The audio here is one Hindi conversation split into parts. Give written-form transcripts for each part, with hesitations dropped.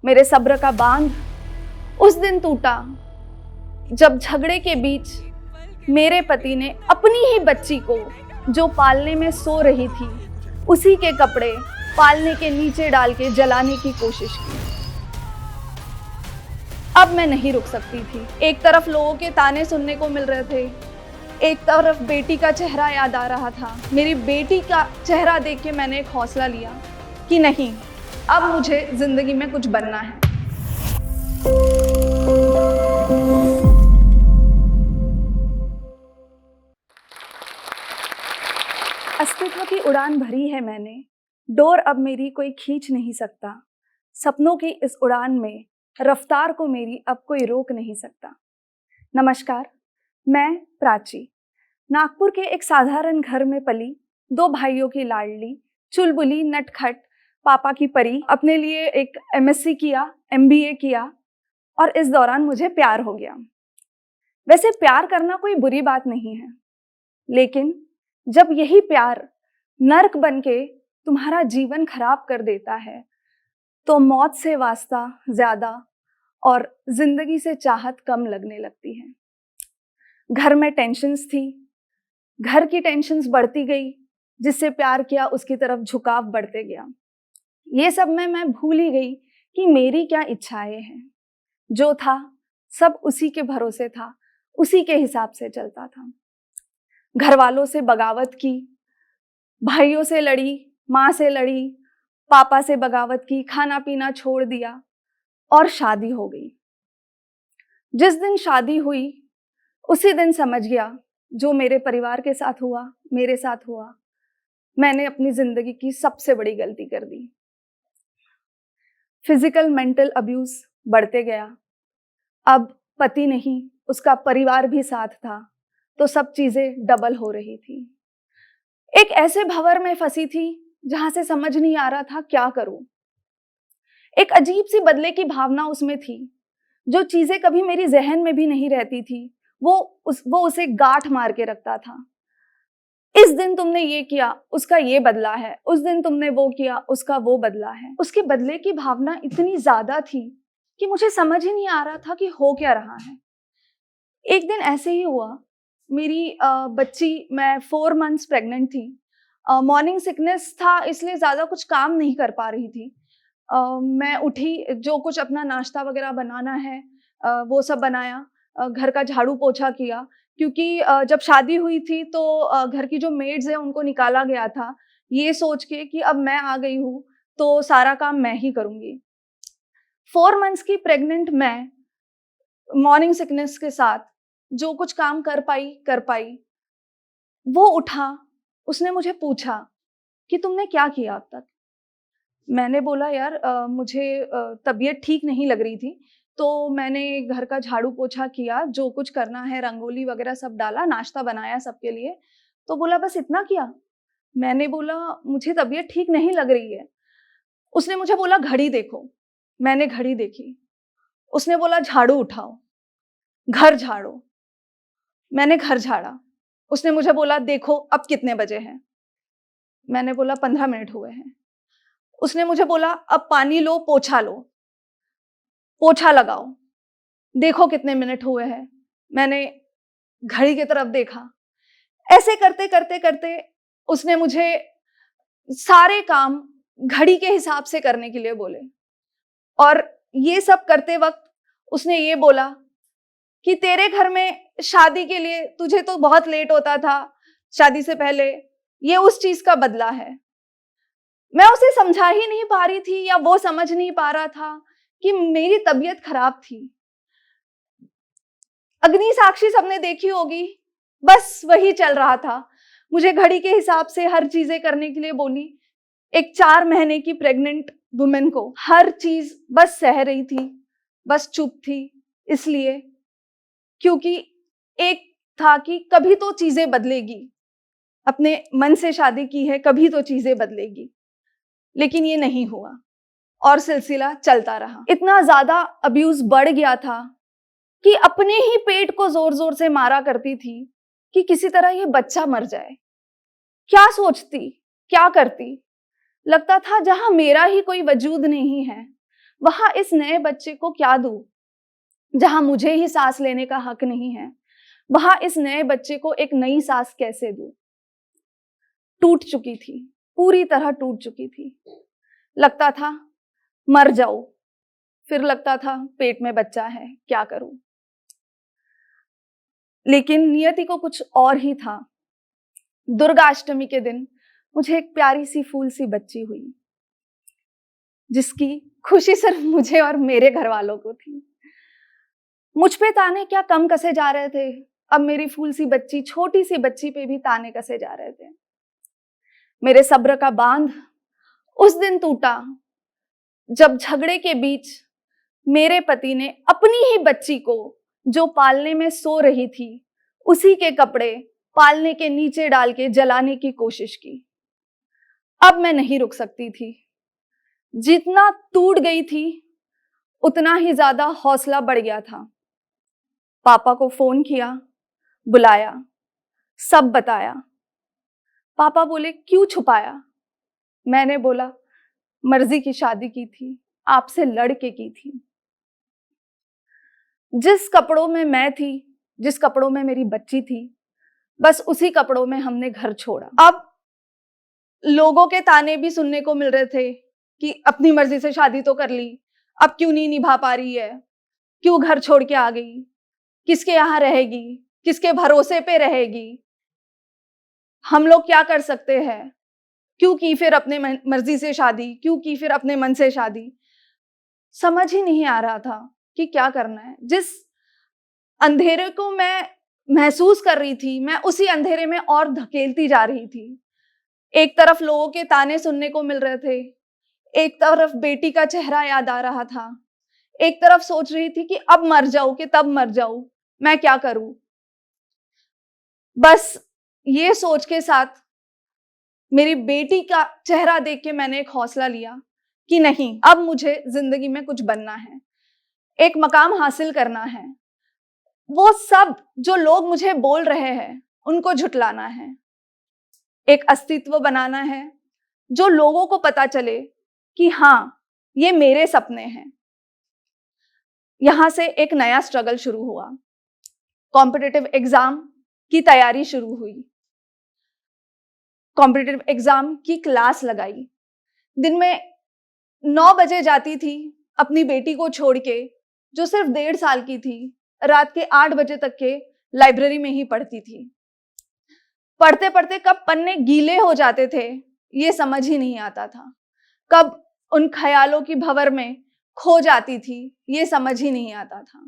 मेरे सब्र का बांध उस दिन टूटा जब झगड़े के बीच मेरे पति ने अपनी ही बच्ची को, जो पालने में सो रही थी, उसी के कपड़े पालने के नीचे डाल के जलाने की कोशिश की। अब मैं नहीं रुक सकती थी। एक तरफ लोगों के ताने सुनने को मिल रहे थे, एक तरफ बेटी का चेहरा याद आ रहा था। मेरी बेटी का चेहरा देख के मैंने एक हौसला लिया कि नहीं, अब मुझे जिंदगी में कुछ बनना है। अस्तित्व की उड़ान भरी है मैंने, डोर अब मेरी कोई खींच नहीं सकता। सपनों की इस उड़ान में रफ्तार को मेरी अब कोई रोक नहीं सकता। नमस्कार, मैं प्राची, नागपुर के एक साधारण घर में पली, 2 भाइयों की लाडली, चुलबुली, नटखट, पापा की परी। अपने लिए एक MSc किया, MBA किया और इस दौरान मुझे प्यार हो गया। वैसे प्यार करना कोई बुरी बात नहीं है, लेकिन जब यही प्यार नर्क बनके तुम्हारा जीवन खराब कर देता है, तो मौत से वास्ता ज्यादा और जिंदगी से चाहत कम लगने लगती है। घर में टेंशन्स थी, घर की टेंशन्स बढ़ती गई, जिससे प्यार किया उसकी तरफ झुकाव बढ़ते गया। ये सब में मैं भूल ही गई कि मेरी क्या इच्छाएं हैं। जो था सब उसी के भरोसे था, उसी के हिसाब से चलता था। घर वालों से बगावत की, भाइयों से लड़ी, माँ से लड़ी, पापा से बगावत की, खाना पीना छोड़ दिया और शादी हो गई। जिस दिन शादी हुई उसी दिन समझ गया, जो मेरे परिवार के साथ हुआ, मेरे साथ हुआ, मैंने अपनी जिंदगी की सबसे बड़ी गलती कर दी। फिजिकल मेंटल अब्यूज बढ़ते गया। अब पति नहीं, उसका परिवार भी साथ था, तो सब चीजें डबल हो रही थी। एक ऐसे भंवर में फंसी थी जहां से समझ नहीं आ रहा था क्या करूं। एक अजीब सी बदले की भावना उसमें थी। जो चीजें कभी मेरी जहन में भी नहीं रहती थी, वो उसे गांठ मार के रखता था। इस दिन तुमने ये किया, उसका ये बदला है, उस दिन तुमने वो किया, उसका वो बदला है। उसके बदले की भावना इतनी ज्यादा थी कि मुझे समझ ही नहीं आ रहा था कि हो क्या रहा है। एक दिन ऐसे ही हुआ, मेरी बच्ची, मैं 4 मंथ्स प्रेग्नेंट थी। मॉर्निंग सिकनेस था, इसलिए ज्यादा कुछ काम नहीं कर पा रही थी। मैं उठी, जो कुछ अपना नाश्ता वगैरह बनाना है वो सब बनाया, घर का झाड़ू पोछा किया, क्योंकि जब शादी हुई थी तो घर की जो मेड्स हैं उनको निकाला गया था, ये सोच के कि अब मैं आ गई हूँ तो सारा काम मैं ही करूँगी। 4 मंथ्स की प्रेग्नेंट मैं मॉर्निंग सिकनेस के साथ जो कुछ काम कर पाई। वो उठा, उसने मुझे पूछा कि तुमने क्या किया अब तक। मैंने बोला यार मुझे तबीयत ठीक नहीं लग रही थी, तो मैंने घर का झाड़ू पोछा किया, जो कुछ करना है, रंगोली वगैरह सब डाला, नाश्ता बनाया सबके लिए। तो बोला बस इतना किया। मैंने बोला मुझे तबीयत ठीक नहीं लग रही है। उसने मुझे बोला घड़ी देखो। मैंने घड़ी देखी। उसने बोला झाड़ू उठाओ, घर झाड़ो। मैंने घर झाड़ा। उसने मुझे बोला देखो अब कितने बजे हैं। मैंने बोला 15 मिनट हुए हैं। उसने मुझे बोला अब पानी लो, पोछा लो, पोछा लगाओ, देखो कितने मिनट हुए हैं। मैंने घड़ी की तरफ देखा। ऐसे करते करते करते उसने मुझे सारे काम घड़ी के हिसाब से करने के लिए बोले, और ये सब करते वक्त उसने ये बोला कि तेरे घर में शादी के लिए तुझे तो बहुत लेट होता था, शादी से पहले, ये उस चीज का बदला है। मैं उसे समझा ही नहीं पा रही थी, या वो समझ नहीं पा रहा था कि मेरी तबीयत खराब थी। अग्नि साक्षी सबने देखी होगी, बस वही चल रहा था। मुझे घड़ी के हिसाब से हर चीजें करने के लिए बोली। एक 4 महीने की प्रेग्नेंट वुमेन को हर चीज बस सह रही थी, बस चुप थी, इसलिए क्योंकि एक था कि कभी तो चीजें बदलेगी, अपने मन से शादी की है, कभी तो चीजें बदलेगी। लेकिन ये नहीं हुआ और सिलसिला चलता रहा। इतना ज्यादा अब्यूज बढ़ गया था कि अपने ही पेट को जोर जोर से मारा करती थी कि किसी तरह ये बच्चा मर जाए। क्या सोचती, क्या करती। लगता था जहां मेरा ही कोई वजूद नहीं है, वहां इस नए बच्चे को क्या दूं जहां मुझे ही सांस लेने का हक नहीं है? वहां इस नए बच्चे को एक नई सांस कैसे दूं? टूट चुकी थी, पूरी तरह टूट चुकी थी। लगता था मर जाऊं, फिर लगता था पेट में बच्चा है, क्या करूं? लेकिन नियति को कुछ और ही था। दुर्गाष्टमी के दिन मुझे एक प्यारी सी फूल सी बच्ची हुई, जिसकी खुशी सिर्फ मुझे और मेरे घर वालों को थी। मुझ पे ताने क्या कम कसे जा रहे थे, अब मेरी फूल सी बच्ची, छोटी सी बच्ची पे भी ताने कसे जा रहे थे। मेरे सब्र का बांध उस दिन टूटा जब झगड़े के बीच मेरे पति ने अपनी ही बच्ची को, जो पालने में सो रही थी, उसी के कपड़े पालने के नीचे डाल के जलाने की कोशिश की। अब मैं नहीं रुक सकती थी। जितना टूट गई थी उतना ही ज्यादा हौसला बढ़ गया था। पापा को फोन किया, बुलाया, सब बताया। पापा बोले क्यों छुपाया? मैंने बोला मर्जी की शादी की थी, आपसे लड़ के की थी। जिस कपड़ों में मैं थी, जिस कपड़ों में मेरी बच्ची थी, बस उसी कपड़ों में हमने घर छोड़ा। अब लोगों के ताने भी सुनने को मिल रहे थे कि अपनी मर्जी से शादी तो कर ली, अब क्यों नहीं निभा पा रही है, क्यों घर छोड़ के आ गई, किसके यहाँ रहेगी, किसके भरोसे पे रहेगी, हम लोग क्या कर सकते हैं, क्यों की फिर अपने मर्जी से शादी, क्यों की फिर अपने मन से शादी। समझ ही नहीं आ रहा था कि क्या करना है। जिस अंधेरे को मैं महसूस कर रही थी, मैं उसी अंधेरे में और धकेलती जा रही थी। एक तरफ लोगों के ताने सुनने को मिल रहे थे, एक तरफ बेटी का चेहरा याद आ रहा था, एक तरफ सोच रही थी कि अब मर जाऊं कि तब मर जाऊं, मैं क्या करूं। बस ये सोच के साथ मेरी बेटी का चेहरा देख के मैंने एक हौसला लिया कि नहीं, अब मुझे जिंदगी में कुछ बनना है, एक मकाम हासिल करना है। वो सब जो लोग मुझे बोल रहे हैं उनको झुटलाना है, एक अस्तित्व बनाना है जो लोगों को पता चले कि हाँ, ये मेरे सपने हैं। यहां से एक नया स्ट्रगल शुरू हुआ। कॉम्पिटिटिव एग्जाम की तैयारी शुरू हुई, कॉम्पिटिटिव एग्जाम की क्लास लगाई। दिन में 9 बजे जाती थी अपनी बेटी को छोड़ के, जो सिर्फ 1.5 साल की थी, रात के 8 बजे तक के लाइब्रेरी में ही पढ़ती थी। पढ़ते पढ़ते कब पन्ने गीले हो जाते थे ये समझ ही नहीं आता था, कब उन ख्यालों की भंवर में खो जाती थी ये समझ ही नहीं आता था।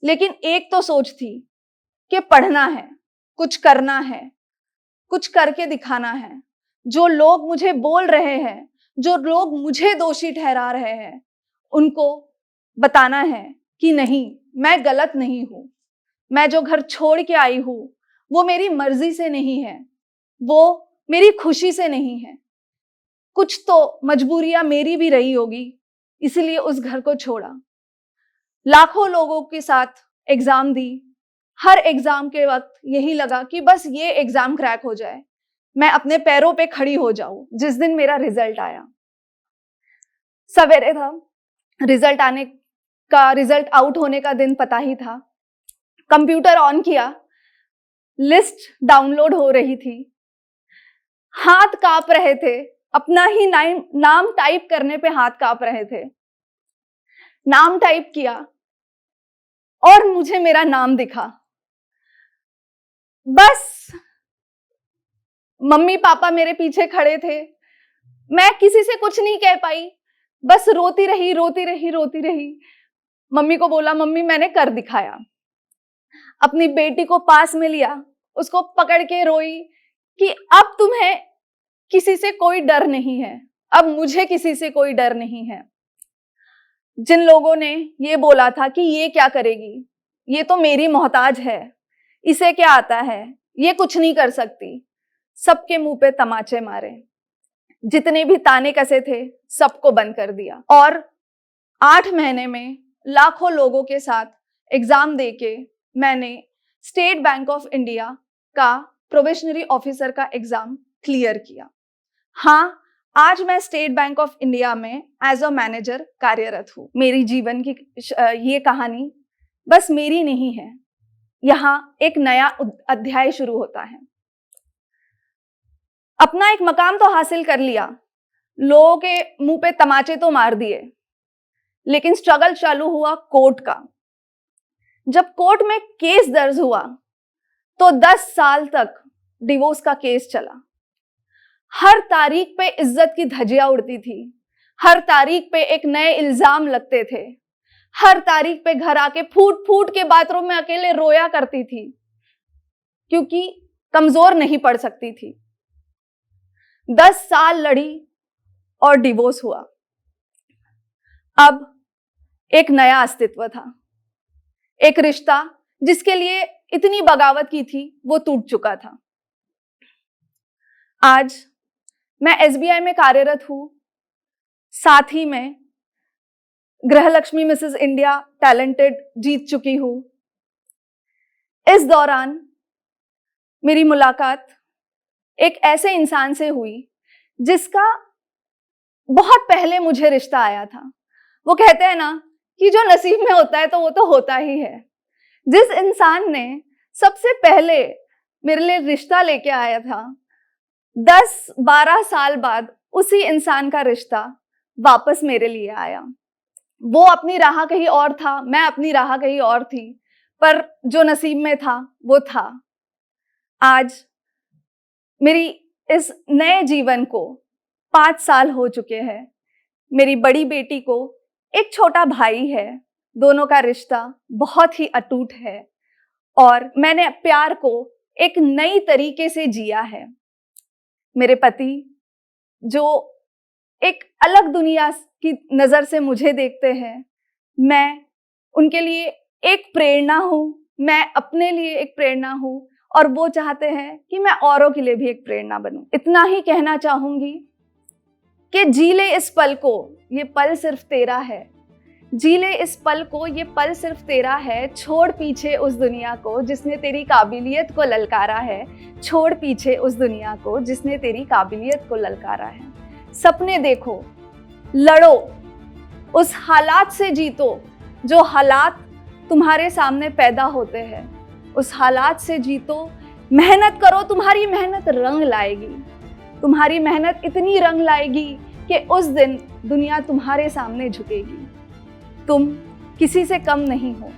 लेकिन एक तो सोच थी कि पढ़ना है, कुछ करना है, कुछ करके दिखाना है। जो लोग मुझे बोल रहे हैं, जो लोग मुझे दोषी ठहरा रहे हैं, उनको बताना है कि नहीं, मैं गलत नहीं हूं। मैं जो घर छोड़ के आई हूं वो मेरी मर्जी से नहीं है, वो मेरी खुशी से नहीं है। कुछ तो मजबूरियां मेरी भी रही होगी, इसलिए उस घर को छोड़ा। लाखों लोगों के साथ एग्जाम दी। हर एग्जाम के वक्त यही लगा कि बस ये एग्जाम क्रैक हो जाए, मैं अपने पैरों पे खड़ी हो जाऊं। जिस दिन मेरा रिजल्ट आया, सवेरे था, रिजल्ट आउट होने का दिन पता ही था। कंप्यूटर ऑन किया, लिस्ट डाउनलोड हो रही थी, हाथ कांप रहे थे, अपना ही नाम टाइप करने पे हाथ कांप रहे थे। नाम टाइप किया और मुझे मेरा नाम दिखा। बस मम्मी पापा मेरे पीछे खड़े थे, मैं किसी से कुछ नहीं कह पाई, बस रोती रही रोती रही रोती रही। मम्मी को बोला मम्मी मैंने कर दिखाया। अपनी बेटी को पास में लिया, उसको पकड़ के रोई कि अब तुम्हें किसी से कोई डर नहीं है, अब मुझे किसी से कोई डर नहीं है। जिन लोगों ने ये बोला था कि ये क्या करेगी, ये तो मेरी मोहताज है, इसे क्या आता है, ये कुछ नहीं कर सकती, सबके मुंह पे तमाचे मारे। जितने भी ताने कसे थे सबको बंद कर दिया और 8 महीने में लाखों लोगों के साथ एग्जाम देके मैंने स्टेट बैंक ऑफ इंडिया का प्रोबेशनरी ऑफिसर का एग्जाम क्लियर किया। हाँ, आज मैं स्टेट बैंक ऑफ इंडिया में एज अ मैनेजर कार्यरत हूँ। मेरी जीवन की ये कहानी बस मेरी नहीं है, यहाँ एक नया अध्याय शुरू होता है। अपना एक मकाम तो हासिल कर लिया, लोगों के मुंह पे तमाचे तो मार दिए, लेकिन स्ट्रगल चालू हुआ कोर्ट का। जब कोर्ट में केस दर्ज हुआ तो 10 साल तक डिवोर्स का केस चला। हर तारीख पे इज्जत की धज्जियां उड़ती थी, हर तारीख पे एक नए इल्जाम लगते थे, हर तारीख पे घर आके फूट फूट के बाथरूम में अकेले रोया करती थी, क्योंकि कमजोर नहीं पड़ सकती थी। 10 साल लड़ी और डिवोर्स हुआ। अब एक नया अस्तित्व था, एक रिश्ता जिसके लिए इतनी बगावत की थी वो टूट चुका था। आज मैं एसबीआई में कार्यरत हूं, साथ ही में गृहलक्ष्मी मिसेस इंडिया टैलेंटेड जीत चुकी हूं। इस दौरान मेरी मुलाकात एक ऐसे इंसान से हुई जिसका बहुत पहले मुझे रिश्ता आया था। वो कहते हैं ना कि जो नसीब में होता है तो वो तो होता ही है। जिस इंसान ने सबसे पहले मेरे लिए रिश्ता लेके आया था, 10-12 साल बाद उसी इंसान का रिश्ता वापस मेरे लिए आया। वो अपनी राह कहीं और था, मैं अपनी राह कहीं और थी, पर जो नसीब में था वो था। आज मेरी इस नए जीवन को 5 साल हो चुके हैं। मेरी बड़ी बेटी को एक छोटा भाई है, दोनों का रिश्ता बहुत ही अटूट है और मैंने प्यार को एक नई तरीके से जिया है। मेरे पति जो एक अलग दुनिया की नजर से मुझे देखते हैं, मैं उनके लिए एक प्रेरणा हूँ, मैं अपने लिए एक प्रेरणा हूँ और वो चाहते हैं कि मैं औरों के लिए भी एक प्रेरणा बनूं। इतना ही कहना चाहूंगी कि जी ले इस पल को, ये पल सिर्फ तेरा है। जी ले इस पल को, ये पल सिर्फ तेरा है। छोड़ पीछे उस दुनिया को जिसने तेरी काबिलियत को ललकारा है। छोड़ पीछे उस दुनिया को जिसने तेरी काबिलियत को ललकारा है। सपने देखो, लड़ो, उस हालात से जीतो जो हालात तुम्हारे सामने पैदा होते हैं। उस हालात से जीतो, मेहनत करो, तुम्हारी मेहनत रंग लाएगी। तुम्हारी मेहनत इतनी रंग लाएगी कि उस दिन दुनिया तुम्हारे सामने झुकेगी। तुम किसी से कम नहीं हो,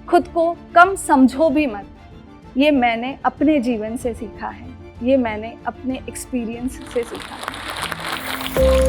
खुद को कम समझो भी मत। ये मैंने अपने जीवन से सीखा है, ये मैंने अपने एक्सपीरियंस से सीखा है।